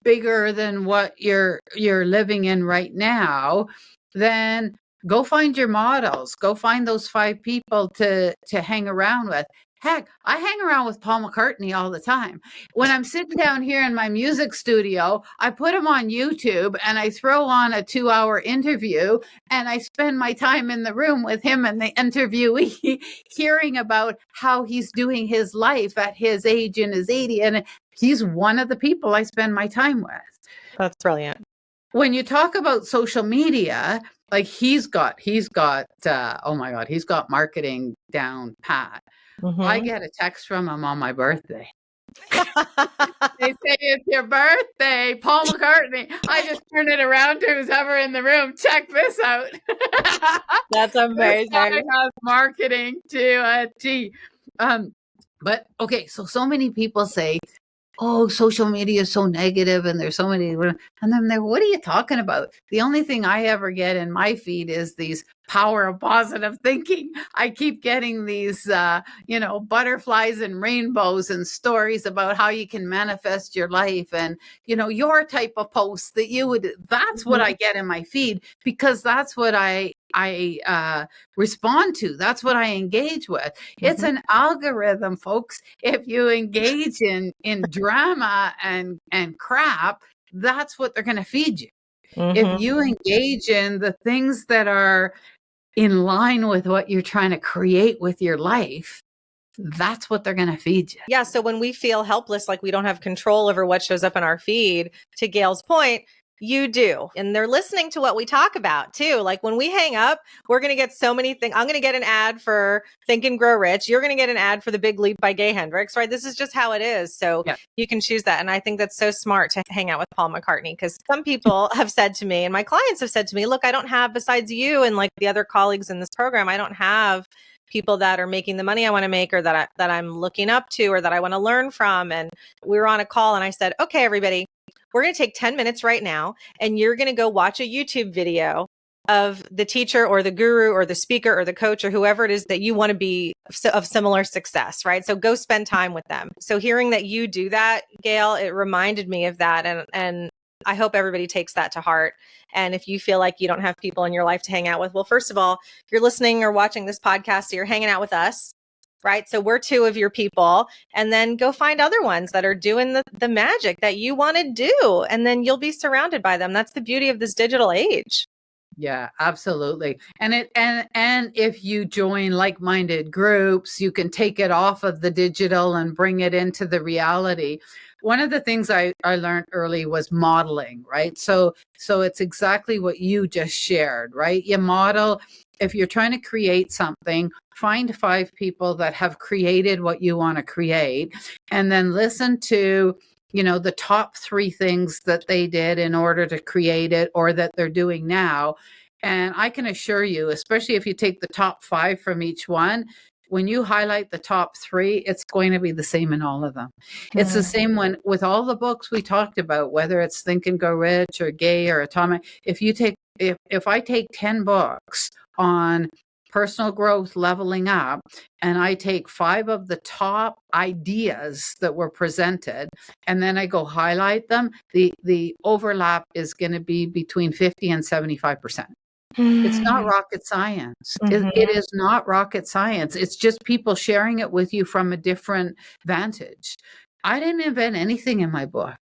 bigger than what you're living in right now, then go find your models. Go find those 5 people to hang around with. Heck, I hang around with Paul McCartney all the time. When I'm sitting down here in my music studio, I put him on YouTube and I throw on a 2-hour interview, and I spend my time in the room with him and the interviewee hearing about how he's doing his life at his age in his 80. And he's one of the people I spend my time with. That's brilliant. When you talk about social media, like he's got oh my God, he's got marketing down pat. I get a text from him on my birthday. They say it's your birthday, Paul McCartney. I just turn it around to who's ever in the room. Check this out. That's amazing. This guy has marketing to a T. But okay, so many people say, oh, social media is so negative and there's so many, and then they're, what are you talking about? The only thing I ever get in my feed is these power of positive thinking. I keep getting these, butterflies and rainbows and stories about how you can manifest your life and, your type of posts that you would, that's what I get in my feed because that's what I respond to. That's what I engage with. It's an algorithm, folks. If you engage in drama and crap, that's what they're going to feed you. If you engage in the things that are in line with what you're trying to create with your life, that's what they're going to feed you. Yeah. So when we feel helpless, like we don't have control over what shows up in our feed, to Gail's point, you do. And they're listening to what we talk about too. Like when we hang up, we're going to get so many things. I'm going to get an ad for Think and Grow Rich. You're going to get an ad for The Big Leap by Gay Hendricks, right? This is just how it is. So you can choose that. And I think that's so smart to hang out with Paul McCartney because some people have said to me and my clients have said to me, look, I don't have, besides you and like the other colleagues in this program, I don't have people that are making the money I want to make or that I'm looking up to or that I want to learn from. And we were on a call and I said, okay, everybody, we're going to take 10 minutes right now and you're going to go watch a YouTube video of the teacher or the guru or the speaker or the coach or whoever it is that you want to be of similar success, right? So go spend time with them. So hearing that you do that, Gail, it reminded me of that. And I hope everybody takes that to heart. And if you feel like you don't have people in your life to hang out with, well, first of all, you're listening or watching this podcast, so you're hanging out with us, right? So we're two of your people, and then go find other ones that are doing the magic that you want to do. And then you'll be surrounded by them. That's the beauty of this digital age. Yeah, absolutely. And if you join like-minded groups, you can take it off of the digital and bring it into the reality. One of the things I learned early was modeling, right? So it's exactly what you just shared, right? You model. If you're trying to create something, find 5 people that have created what you want to create, and then listen to the top 3 things that they did in order to create it or that they're doing now. And I can assure you, especially if you take the top 5 from each one, when you highlight the top 3, it's going to be the same in all of them. It's the same one with all the books we talked about, whether it's Think and Grow Rich or Gay or Atomic. If I take 10 books on personal growth, leveling up, and I take 5 of the top ideas that were presented, and then I go highlight them, the overlap is going to be between 50 and 75%. It's not rocket science. It is not rocket science. It's just people sharing it with you from a different vantage. I didn't invent anything in my book.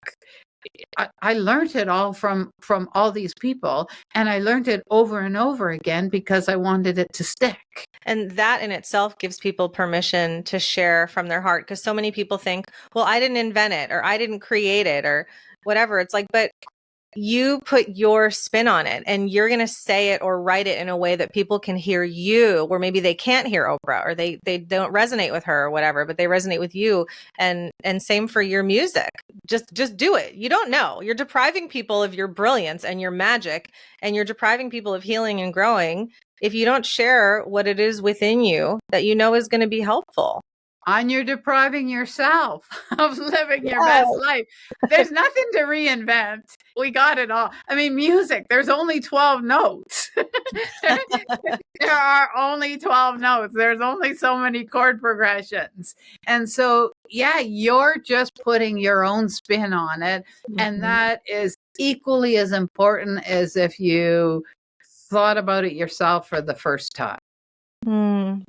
I learned it all from all these people, and I learned it over and over again because I wanted it to stick. And that in itself gives people permission to share from their heart, because so many people think, well, I didn't invent it or I didn't create it or whatever. It's like, but you put your spin on it and you're going to say it or write it in a way that people can hear you, where maybe they can't hear Oprah or they don't resonate with her or whatever, but they resonate with you. And same for your music. Just do it. You don't know. You're depriving people of your brilliance and your magic, and you're depriving people of healing and growing if you don't share what it is within you that you know is going to be helpful. And you're depriving yourself of living your best life. There's nothing to reinvent. We got it all. I mean, music, there's only 12 notes. There are only 12 notes. There's only so many chord progressions. And so, yeah, you're just putting your own spin on it. And that is equally as important as if you thought about it yourself for the first time.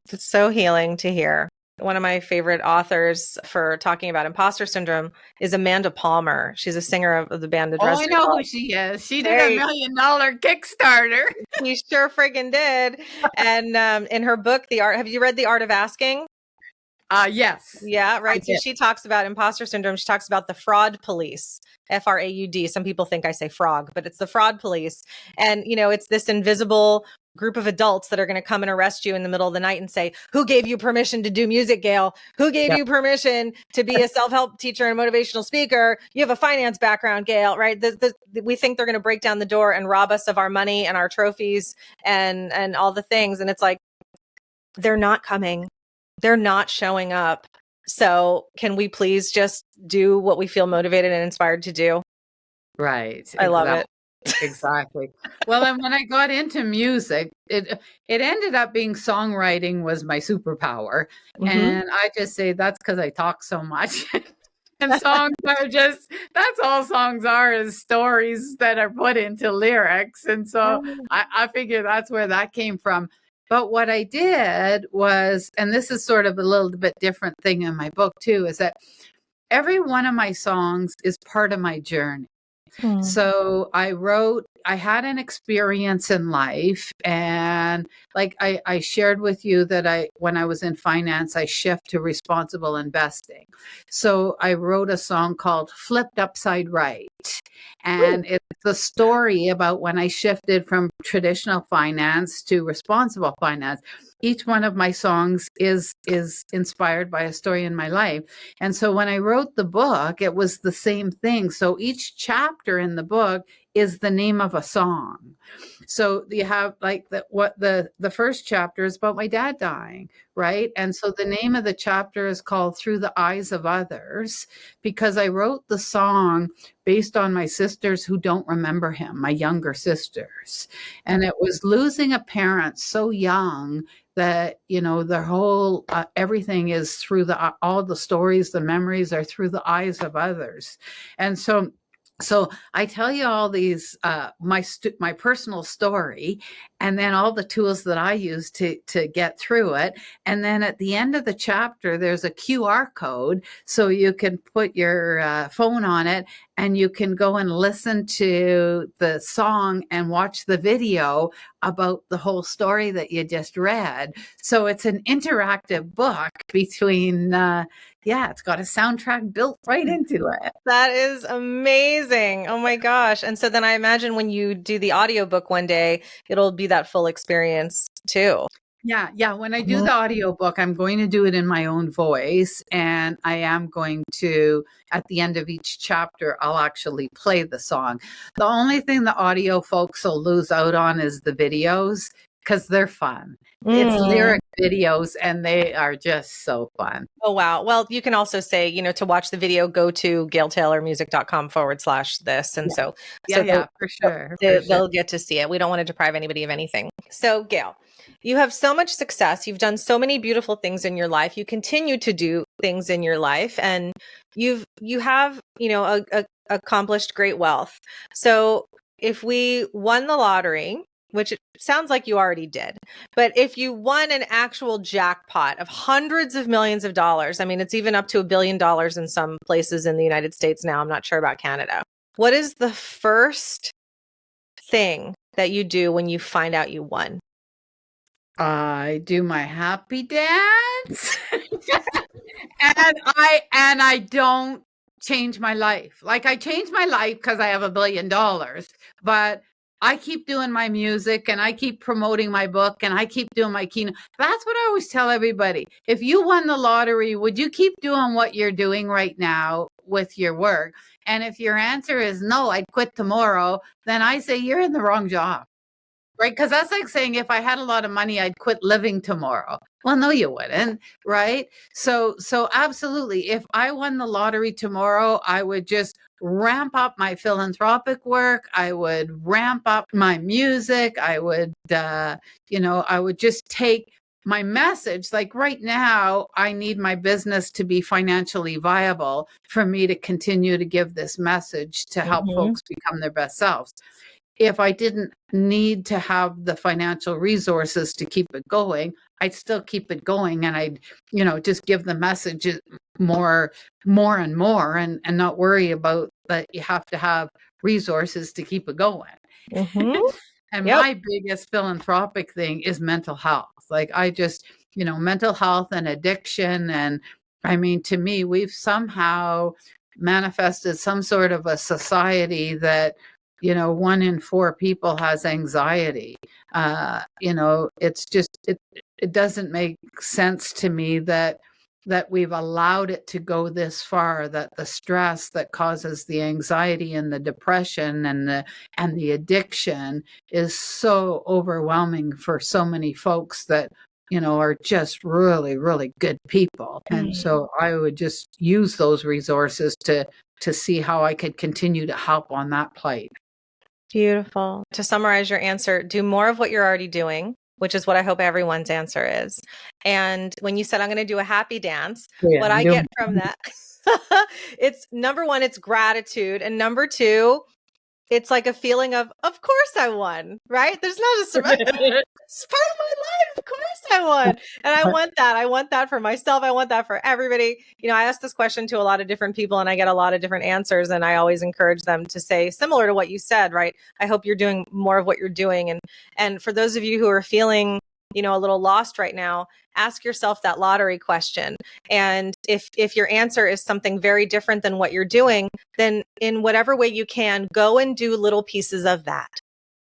It's so healing to hear. One of my favorite authors for talking about imposter syndrome is Amanda Palmer. She's a singer of the band. I know who she is. She did $1 million Kickstarter. She sure friggin' did. And in her book, have you read The Art of Asking? Yes, Yeah, I right. So did. she talks about imposter syndrome. She talks about the fraud police, FRAUD. Some people think I say frog, but it's the fraud police. And, it's this invisible group of adults that are going to come and arrest you in the middle of the night and say, who gave you permission to do music, Gail? Who gave Yeah. you permission to be a self-help teacher and motivational speaker? You have a finance background, Gail, right? We think they're going to break down the door and rob us of our money and our trophies and all the things. And it's like, they're not coming. They're not showing up. So can we please just do what we feel motivated and inspired to do? Right. I love it. Exactly. Well, and when I got into music, it ended up being songwriting was my superpower. And I just say that's because I talk so much. And songs are just, that's all songs are, is stories that are put into lyrics. And so I figure that's where that came from. But what I did was, and this is sort of a little bit different thing in my book too, is that every one of my songs is part of my journey. So I had an experience in life, and like I shared with you that when I was in finance, I shift to responsible investing. So I wrote a song called Flipped Upside Right. And it's a story about when I shifted from traditional finance to responsible finance. Each one of my songs is inspired by a story in my life. And so when I wrote the book, it was the same thing. So each chapter in the book is the name of a song. So you have like the first chapter is about my dad dying, right? And so the name of the chapter is called Through the Eyes of Others, because I wrote the song based on my sisters who don't remember him, my younger sisters. And it was losing a parent so young that, the whole everything is through all the stories, the memories are through the eyes of others. And so I tell you all these, my personal story, and then all the tools that I use to get through it. And then at the end of the chapter, there's a QR code, so you can put your phone on it, and you can go and listen to the song and watch the video about the whole story that you just read. So it's an interactive book between. It's got a soundtrack built right into it. That is amazing. Oh my gosh. And so then I imagine when you do the audiobook one day, it'll be that full experience too. Yeah. When I do the audiobook, I'm going to do it in my own voice. And I am going to, at the end of each chapter, I'll actually play the song. The only thing the audio folks will lose out on is the videos, because they're fun. It's lyric videos, and they are just so fun. Oh, wow. Well, you can also say, to watch the video, go to gailtaylormusic.com/this. And so for sure. They'll get to see it. We don't want to deprive anybody of anything. So Gail, you have so much success. You've done so many beautiful things in your life. You continue to do things in your life, and you have, accomplished great wealth. So if we won the lottery, which it sounds like you already did, but if you won an actual jackpot of hundreds of millions of dollars, I mean, it's even up to $1 billion in some places in the United States now. I'm not sure about Canada. What is the first thing that you do when you find out you won? I do my happy dance. and I don't change my life. Like, I changed my life because I have $1 billion, but I keep doing my music, and I keep promoting my book, and I keep doing my keynote. That's what I always tell everybody. If you won the lottery, would you keep doing what you're doing right now with your work? And if your answer is no, I'd quit tomorrow, then I say you're in the wrong job. Right? Because that's like saying, if I had a lot of money, I'd quit living tomorrow. Well, no, you wouldn't. Right? So absolutely. If I won the lottery tomorrow, I would just ramp up my philanthropic work. I would ramp up my music. I would, I would just take my message. Like right now, I need my business to be financially viable for me to continue to give this message to help folks become their best selves. If I didn't need to have the financial resources to keep it going, I'd still keep it going, and I'd, just give the message more and more, and not worry about that you have to have resources to keep it going. And Yep. my biggest philanthropic thing is mental health. Like I just, mental health and addiction. And I mean, to me, we've somehow manifested some sort of a society that, 1 in 4 people has anxiety. It's just, it doesn't make sense to me that we've allowed it to go this far, that the stress that causes the anxiety and the depression and the addiction is so overwhelming for so many folks that are just really, really good people. And so I would just use those resources to see how I could continue to help on that plate. Beautiful. To summarize your answer, do more of what you're already doing, which is what I hope everyone's answer is. And when you said, I'm going to do a happy dance, what I get from that, it's number one, it's gratitude. And number two, it's like a feeling of course I won, right? There's not a survival. It's part of my life. Of course I won. And I want that. I want that for myself. I want that for everybody. I ask this question to a lot of different people and I get a lot of different answers. And I always encourage them to say similar to what you said, right? I hope you're doing more of what you're doing. And for those of you who are feeling, a little lost right now, ask yourself that lottery question. And if your answer is something very different than what you're doing, then in whatever way you can, go and do little pieces of that.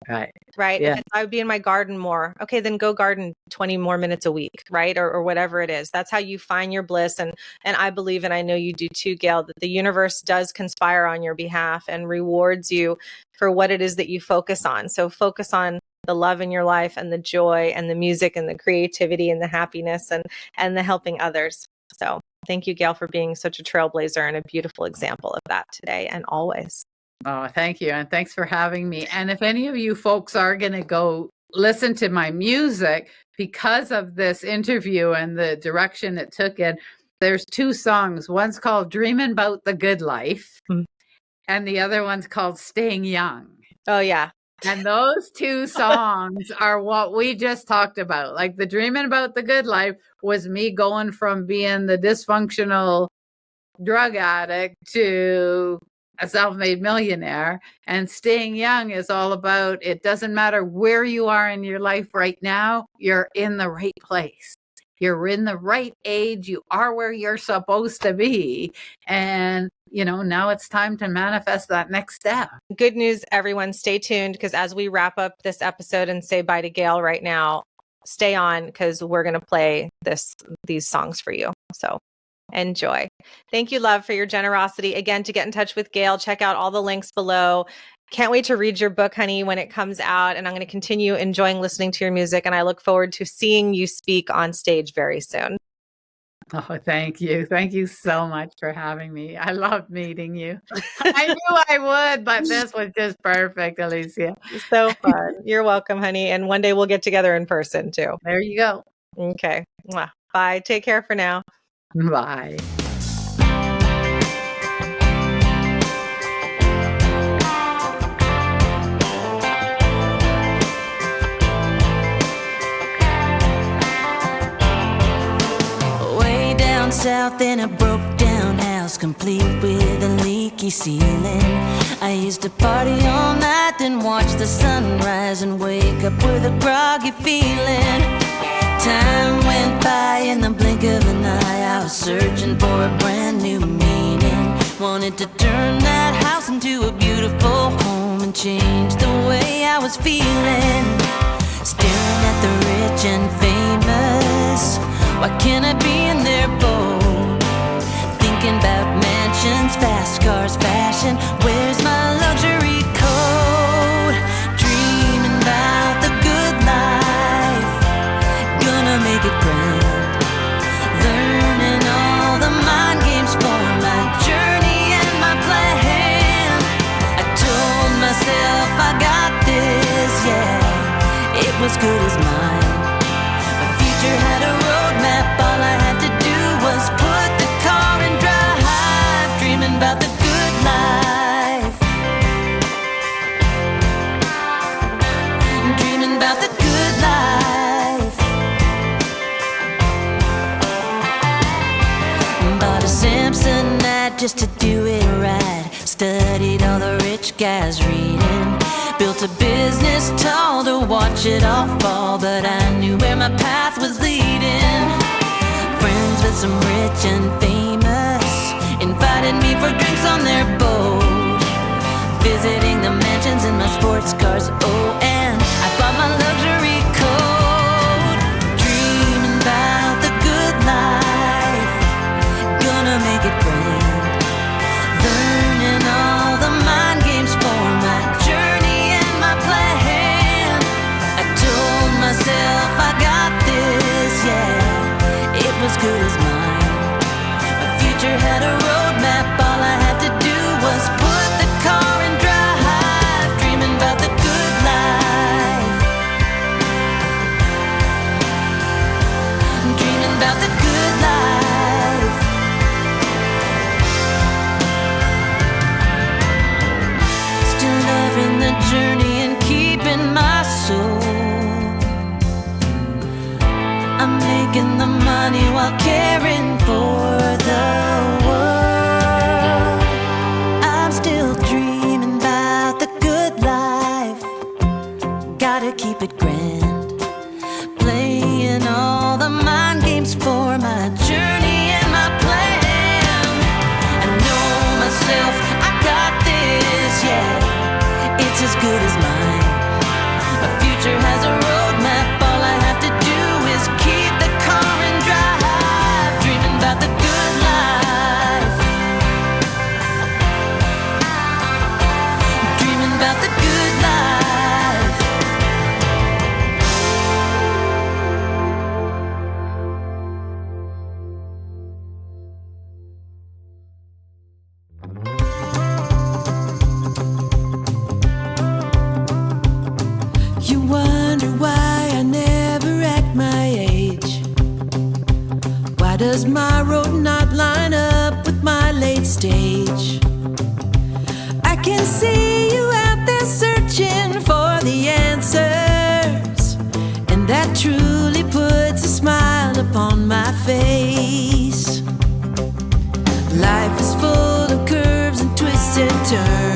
Right. Yeah. If I would be in my garden more, okay, then go garden 20 more minutes a week, right? Or whatever it is. That's how you find your bliss. And I believe, and I know you do too, Gail, that the universe does conspire on your behalf and rewards you for what it is that you focus on. So focus on the love in your life and the joy and the music and the creativity and the happiness and the helping others. So thank you, Gail, for being such a trailblazer and a beautiful example of that today and always. Oh, thank you. And thanks for having me. And if any of you folks are going to go listen to my music because of this interview and the direction it took in, there's 2 songs. One's called Dreaming About the Good Life, and the other one's called Staying Young. Oh, yeah. And those 2 songs are what we just talked about. Like the Dreaming About the Good Life was me going from being the dysfunctional drug addict to a self-made millionaire. And Staying Young is all about, it doesn't matter where you are in your life right now, you're in the right place. You're in the right age. You are where you're supposed to be. And, now it's time to manifest that next step. Good news, everyone. Stay tuned because as we wrap up this episode and say bye to Gail right now, stay on because we're going to play these songs for you. So enjoy. Thank you, love, for your generosity. Again, to get in touch with Gail, check out all the links below. Can't wait to read your book, honey, when it comes out. And I'm going to continue enjoying listening to your music. And I look forward to seeing you speak on stage very soon. Oh, thank you. Thank you so much for having me. I loved meeting you. I knew I would, but this was just perfect, Elysia. So fun. You're welcome, honey. And one day we'll get together in person too. There you go. Okay. Bye. Take care for now. Bye. South in a broke down house, complete with a leaky ceiling. I used to party all night, then watch the sunrise and wake up with a groggy feeling. Time went by in the blink of an eye. I was searching for a brand new meaning. Wanted to turn that house into a beautiful home and change the way I was feeling. Staring at the rich and famous, why can't I be in their boat? Thinking about mansions, fast cars, fashion. Where's my luxury coat? Dreaming about the good life, gonna make it grand. Learning all the mind games for my journey and my plan. I told myself I got this, yeah, it was good as mine. My future had a roadmap, all I had to do was put the car in drive, dreaming about the good life, dreaming about the good life. Bought a Samsonite just to do it right, studied all the rich guys reading, built a business tall watch it all fall, but I knew where my path was leading. Friends with some rich and famous invited me for drinks on their boat, visiting the mansions in my sports cars. Oh, and I bought my luxury coat, dreaming about the good life, gonna make it grand, learning all the mind games for my journey and my plan. I told myself I got this, yeah, it was good as mine. My future had a roadmap, all I had to do was put the car in drive, dreaming about the good life, dreaming about the good life. Still loving the journey and keeping my soul. I'm making the money while caring for the world. I'm still dreaming about the good life, gotta keep it grand, playing all the mind games for my journey and my plan. I know myself, I got this, yeah, it's as good as mine. My future has a roadmap, all I have to do is keep the car and drive, dreaming about the good life, dreaming about the good life. You wonder why I never act my age. Why does my road not line up with my late stage? I can see you out there searching for the answers, and that truly puts a smile upon my face. Life is full of curves and twists and turns,